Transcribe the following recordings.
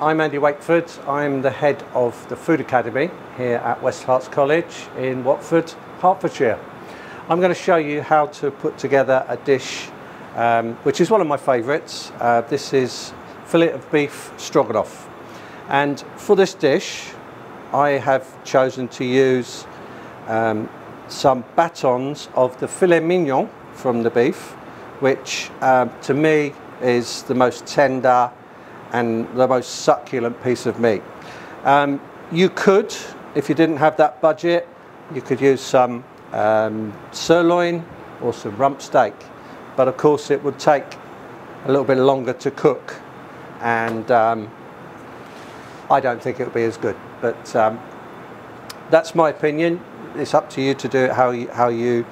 I'm Andy Wakeford. I'm the head of the Food Academy here at West Herts College in Watford, Hertfordshire. I'm going to show you how to put together a dish which is one of my favourites. This is fillet of beef stroganoff. And for this dish I have chosen to use some batons of the filet mignon from the beef, which to me is the most tender and the most succulent piece of meat. You could, if you didn't have that budget, you could use some sirloin or some rump steak, but of course it would take a little bit longer to cook, and I don't think it would be as good, but that's my opinion. It's up to you to do it how you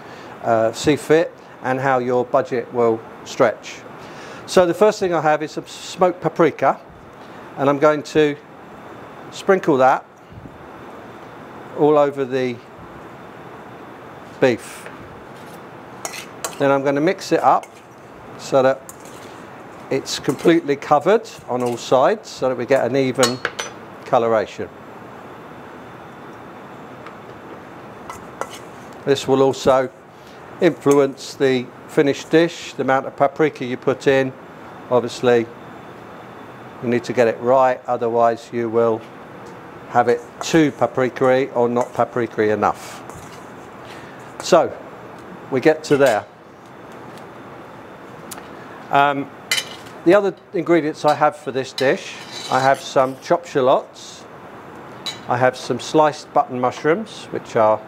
see fit and how your budget will stretch. So the first thing I have is some smoked paprika, and I'm going to sprinkle that all over the beef. Then I'm going to mix it up so that it's completely covered on all sides so that we get an even coloration. This will also influence the finished dish, the amount of paprika you put in. Obviously you need to get it right, otherwise you will have it too paprika-y or not paprika-y enough. So we get to there. The other ingredients I have for this dish, I have some chopped shallots, I have some sliced button mushrooms, which are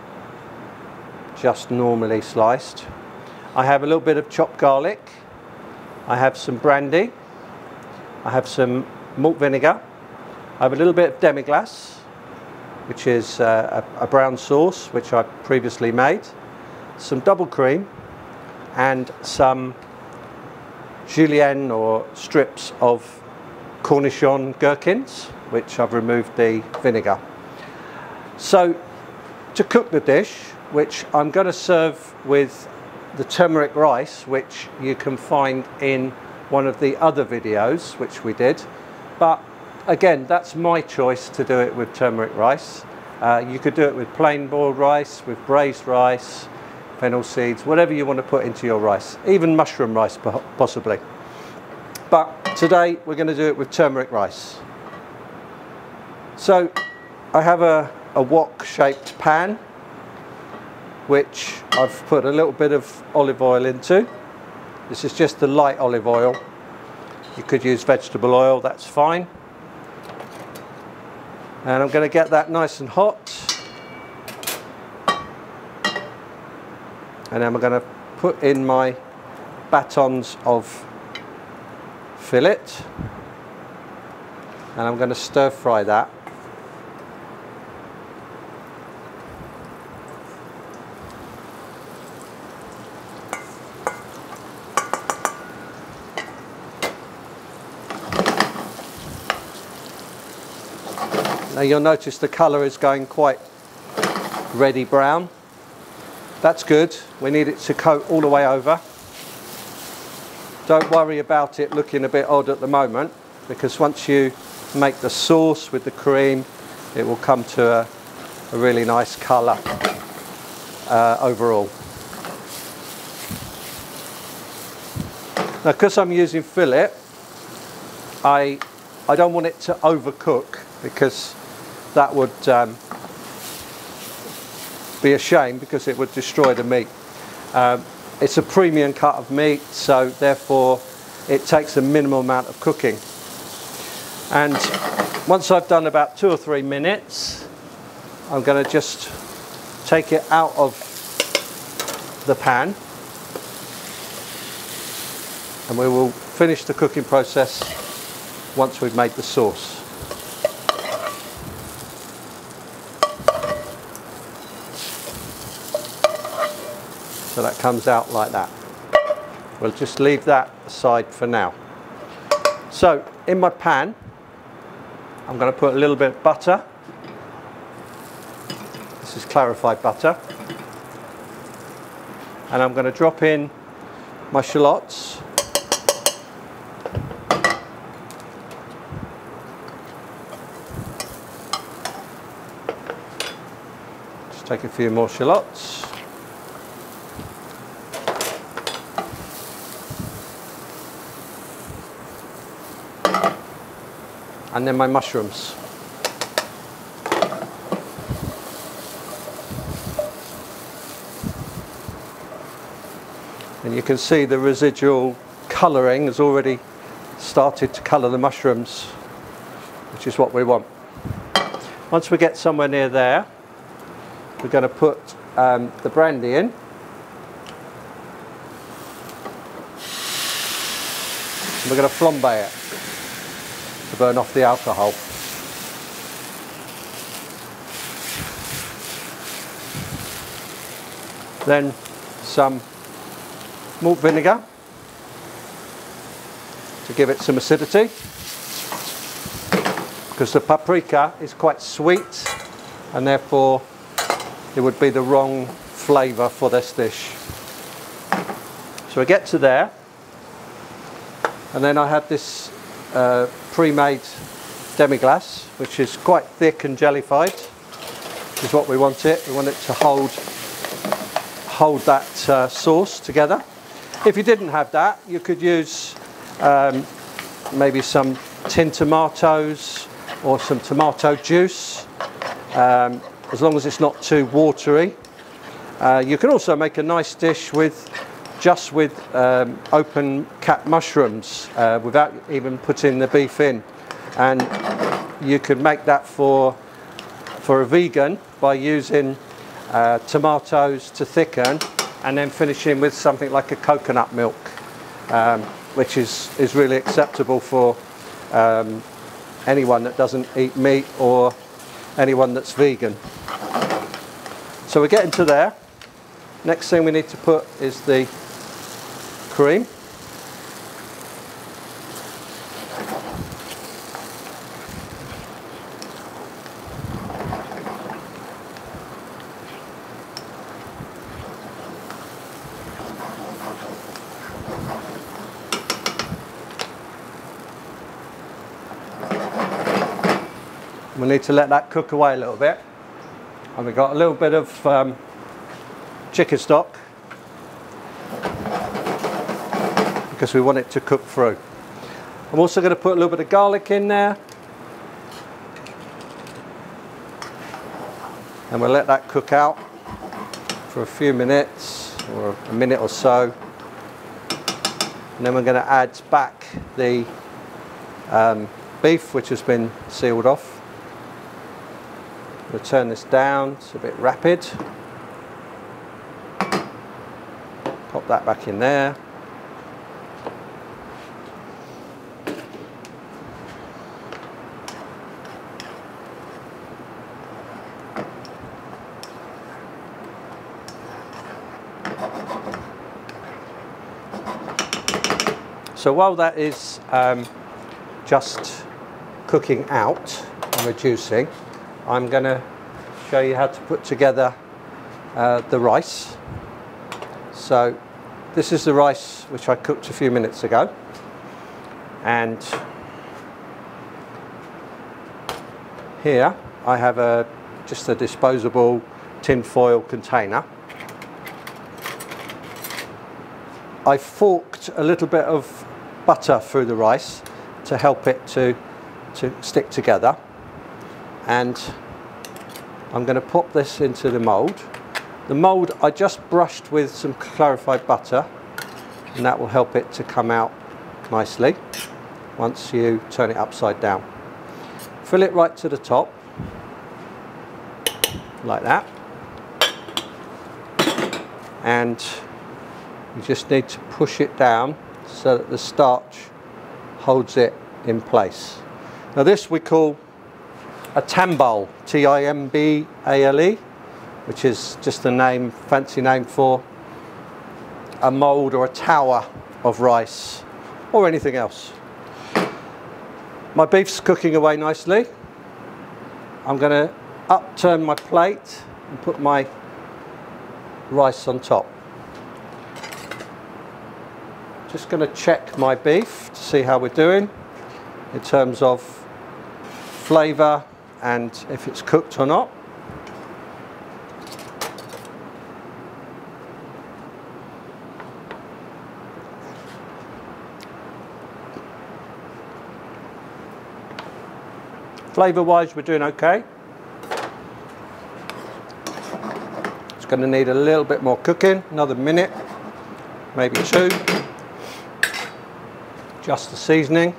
just normally sliced. I have a little bit of chopped garlic, I have some brandy, I have some malt vinegar, I have a little bit of demi-glace, which is a brown sauce which I previously made, some double cream, and some julienne or strips of Cornichon gherkins, which I've removed the vinegar. So to cook the dish, which I'm going to serve with the turmeric rice, which you can find in one of the other videos which we did, but again, that's my choice to do it with turmeric rice. You could do it with plain boiled rice, with braised rice, fennel seeds, whatever you want to put into your rice, even mushroom rice possibly. But today we're going to do it with turmeric rice. So I have a wok shaped pan which I've put a little bit of olive oil into. This is just the light olive oil. You could use vegetable oil, that's fine. And I'm going to get that nice and hot. And then we're going to put in my batons of fillet. And I'm going to stir fry that. Now you'll notice the colour is going quite reddy brown. That's good. We need it to coat all the way over. Don't worry about it looking a bit odd at the moment, because once you make the sauce with the cream, it will come to a really nice colour overall. Now, because I'm using fillet, I don't want it to overcook, because that would be a shame, because it would destroy the meat. It's a premium cut of meat, so therefore it takes a minimal amount of cooking. And once I've done about 2 or 3 minutes, I'm going to just take it out of the pan, and we will finish the cooking process once we've made the sauce. So that comes out like that. We'll just leave that aside for now. So in my pan, I'm going to put a little bit of butter. This is clarified butter. And I'm going to drop in my shallots. Take a few more shallots. And then my mushrooms. And you can see the residual colouring has already started to colour the mushrooms, which is what we want. Once we get somewhere near there, we're going to put the brandy in. And we're going to flambe it to burn off the alcohol. Then some malt vinegar to give it some acidity, because the paprika is quite sweet and therefore it would be the wrong flavour for this dish. So I get to there, and then I have this pre-made demi-glace, which is quite thick and jellified, which is what we want it. We want it to hold that sauce together. If you didn't have that, you could use maybe some tinned tomatoes or some tomato juice, as long as it's not too watery. You can also make a nice dish with open cap mushrooms without even putting the beef in, and you could make that for a vegan by using tomatoes to thicken, and then finishing with something like a coconut milk, which is really acceptable for anyone that doesn't eat meat or anyone that's vegan. So we're getting to there. Next thing we need to put is the cream. We need to let that cook away a little bit. And we've got a little bit of chicken stock, because we want it to cook through. I'm also going to put a little bit of garlic in there, and we'll let that cook out for a few minutes or a minute or so, and then we're going to add back the beef, which has been sealed off. We'll turn this down, it's a bit rapid. Pop that back in there. So while that is just cooking out and reducing, I'm going to show you how to put together the rice. So this is the rice which I cooked a few minutes ago, and here I have just a disposable tin foil container. I forked a little bit of butter through the rice to help it to stick together, and I'm going to pop this into the mould. The mould I just brushed with some clarified butter, and that will help it to come out nicely once you turn it upside down. Fill it right to the top, like that, and you just need to push it down so that the starch holds it in place. Now this we call a timbale, T-I-M-B-A-L-E, which is just a fancy name for a mould or a tower of rice or anything else. My beef's cooking away nicely. I'm going to upturn my plate and put my rice on top. Just going to check my beef to see how we're doing in terms of flavour and if it's cooked or not. Flavour wise, we're doing okay. It's going to need a little bit more cooking, another minute, maybe 2. Just the seasoning,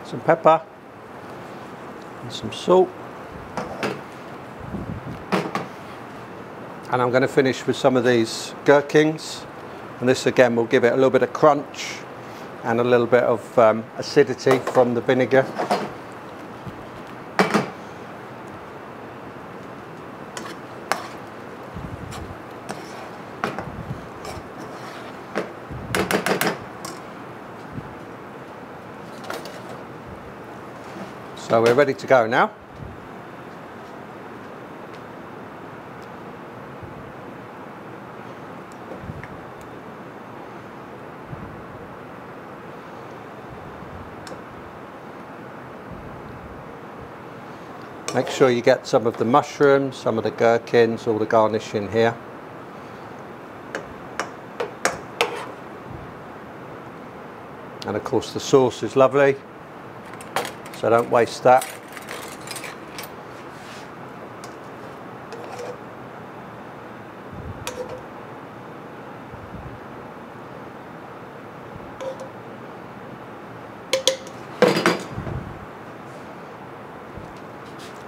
some pepper and some salt. And I'm going to finish with some of these gherkins, and this again will give it a little bit of crunch and a little bit of acidity from the vinegar. So we're ready to go now. Make sure you get some of the mushrooms, some of the gherkins, all the garnish in here. And of course the sauce is lovely, so don't waste that.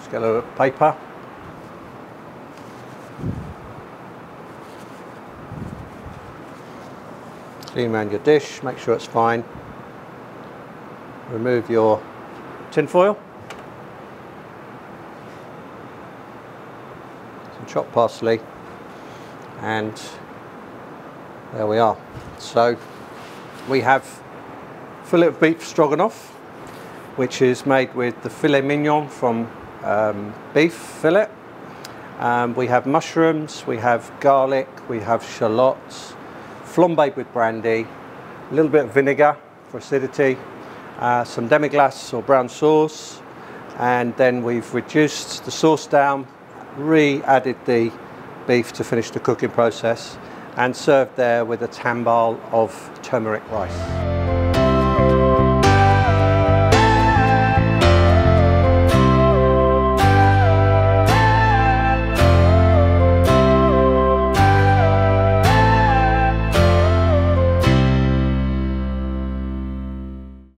Get a little paper. Clean around your dish, make sure it's fine. Remove your tin foil. Some chopped parsley, and there we are. So we have fillet of beef stroganoff, which is made with the filet mignon from beef fillet. We have mushrooms, we have garlic, we have shallots, flambéed with brandy, a little bit of vinegar for acidity, some demi-glace or brown sauce, and then we've reduced the sauce down, re-added the beef to finish the cooking process, and served there with a tambal of turmeric rice.